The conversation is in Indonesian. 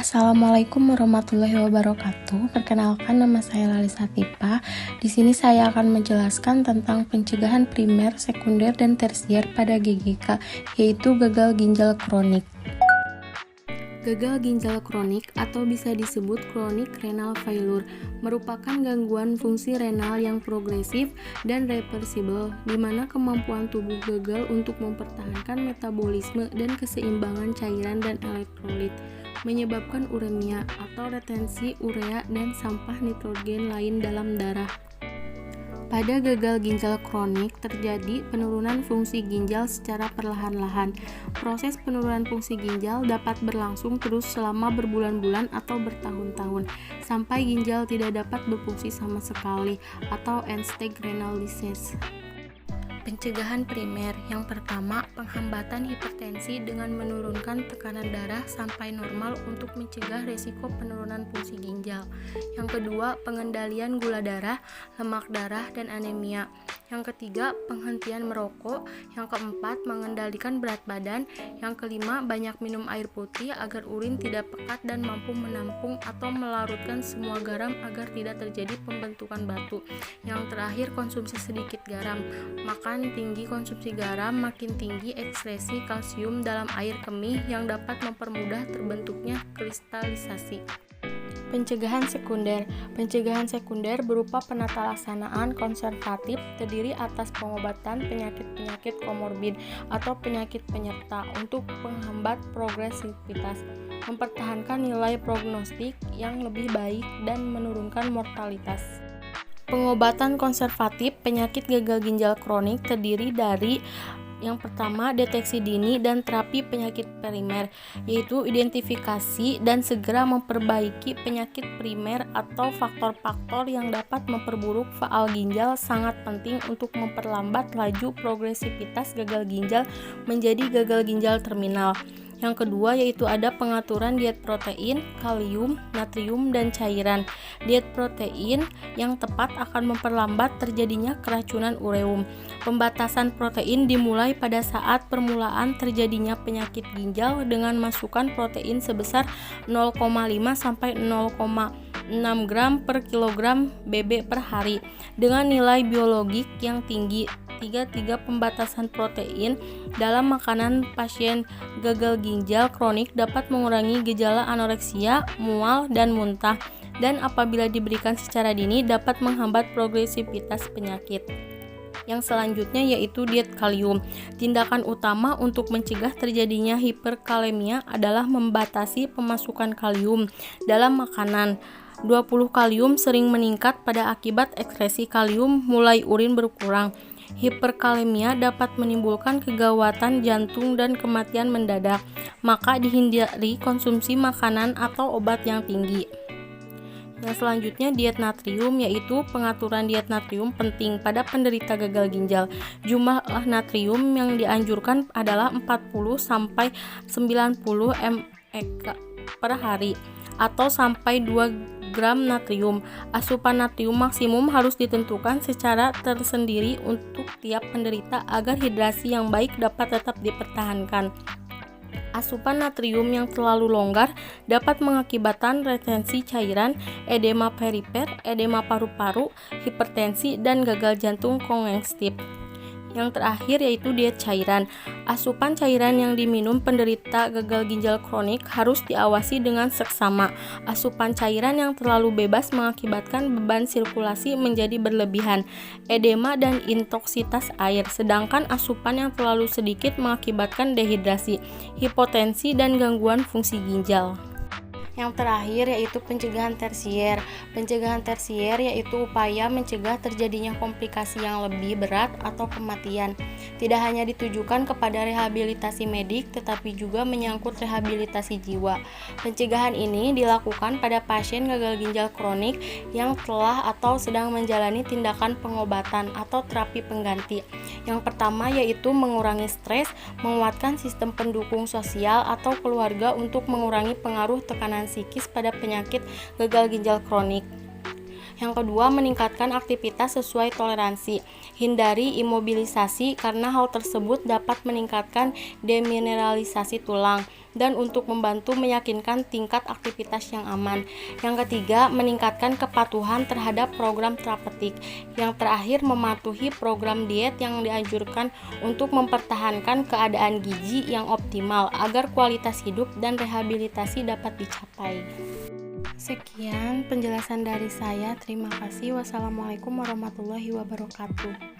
Assalamualaikum warahmatullahi wabarakatuh. Perkenalkan, nama saya Lalisa Tipa. Di sini saya akan menjelaskan tentang pencegahan primer, sekunder, dan tersier pada GGK, yaitu gagal ginjal kronik. Gagal ginjal kronik atau bisa disebut chronic renal failure merupakan gangguan fungsi renal yang progresif dan reversible, di mana kemampuan tubuh gagal untuk mempertahankan metabolisme dan keseimbangan cairan dan elektrolit, menyebabkan uremia atau retensi urea dan sampah nitrogen lain dalam darah. Pada gagal ginjal kronik terjadi penurunan fungsi ginjal secara perlahan-lahan. Proses penurunan fungsi ginjal dapat berlangsung terus selama berbulan-bulan atau bertahun-tahun sampai ginjal tidak dapat berfungsi sama sekali atau end-stage renal disease. Pencegahan primer. Yang pertama, penghambatan hipertensi dengan menurunkan tekanan darah sampai normal untuk mencegah risiko penurunan fungsi ginjal. Yang kedua, pengendalian gula darah, lemak darah, dan anemia. Yang ketiga, penghentian merokok. Yang keempat, mengendalikan berat badan. Yang kelima, banyak minum air putih agar urin tidak pekat dan mampu menampung atau melarutkan semua garam agar tidak terjadi pembentukan batu. Yang terakhir, konsumsi sedikit garam. Makan tinggi konsumsi garam, makin tinggi ekskresi kalsium dalam air kemih yang dapat mempermudah terbentuknya kristalisasi. Pencegahan sekunder. Pencegahan sekunder berupa penatalaksanaan konservatif terdiri atas pengobatan penyakit-penyakit komorbid atau penyakit penyerta untuk menghambat progresivitas, mempertahankan nilai prognostik yang lebih baik, dan menurunkan mortalitas. Pengobatan konservatif penyakit gagal ginjal kronik terdiri dari yang pertama, deteksi dini dan terapi penyakit primer, yaitu identifikasi dan segera memperbaiki penyakit primer atau faktor-faktor yang dapat memperburuk faal ginjal sangat penting untuk memperlambat laju progresivitas gagal ginjal menjadi gagal ginjal terminal. Yang kedua yaitu ada pengaturan diet protein, kalium, natrium, dan cairan. Diet protein yang tepat akan memperlambat terjadinya keracunan ureum. Pembatasan protein dimulai pada saat permulaan terjadinya penyakit ginjal dengan masukan protein sebesar 0,5 sampai 0,6 gram per kilogram BB per hari dengan nilai biologik yang tinggi. Tiga pembatasan protein dalam makanan pasien gagal ginjal kronik dapat mengurangi gejala anoreksia, mual, dan muntah, dan apabila diberikan secara dini dapat menghambat progresivitas penyakit. Yang selanjutnya yaitu diet kalium. Tindakan utama untuk mencegah terjadinya hiperkalemia adalah membatasi pemasukan kalium dalam makanan. 20 kalium sering meningkat pada akibat ekskresi kalium mulai urin berkurang. Hiperkalemia dapat menimbulkan kegawatan jantung dan kematian mendadak, maka dihindari konsumsi makanan atau obat yang tinggi. Yang selanjutnya diet natrium, yaitu pengaturan diet natrium penting pada penderita gagal ginjal. Jumlah natrium yang dianjurkan adalah 40 sampai 90 mg per hari atau sampai 2 gram natrium. Asupan natrium maksimum harus ditentukan secara tersendiri untuk tiap penderita agar hidrasi yang baik dapat tetap dipertahankan. Asupan natrium yang terlalu longgar dapat mengakibatkan retensi cairan, edema perifer, edema paru-paru, hipertensi, dan gagal jantung kongestif. Yang terakhir yaitu diet cairan. Asupan cairan yang diminum penderita gagal ginjal kronik harus diawasi dengan seksama. Asupan cairan yang terlalu bebas mengakibatkan beban sirkulasi menjadi berlebihan, edema, dan intoksitas air, sedangkan asupan yang terlalu sedikit mengakibatkan dehidrasi, hipotensi, dan gangguan fungsi ginjal. Yang terakhir yaitu pencegahan tersier. Pencegahan tersier yaitu upaya mencegah terjadinya komplikasi yang lebih berat atau kematian. Tidak hanya ditujukan kepada rehabilitasi medik, tetapi juga menyangkut rehabilitasi jiwa. Pencegahan ini dilakukan pada pasien gagal ginjal kronik yang telah atau sedang menjalani tindakan pengobatan atau terapi pengganti. Yang pertama yaitu mengurangi stres, menguatkan sistem pendukung sosial atau keluarga untuk mengurangi pengaruh tekanan psikis pada penyakit gagal ginjal kronik. Yang kedua, meningkatkan aktivitas sesuai toleransi. Hindari imobilisasi karena hal tersebut dapat meningkatkan demineralisasi tulang dan untuk membantu meyakinkan tingkat aktivitas yang aman. Yang ketiga, meningkatkan kepatuhan terhadap program terapeutik. Yang terakhir, mematuhi program diet yang dianjurkan untuk mempertahankan keadaan gizi yang optimal agar kualitas hidup dan rehabilitasi dapat dicapai. Sekian penjelasan dari saya. Terima kasih. Wassalamualaikum warahmatullahi wabarakatuh.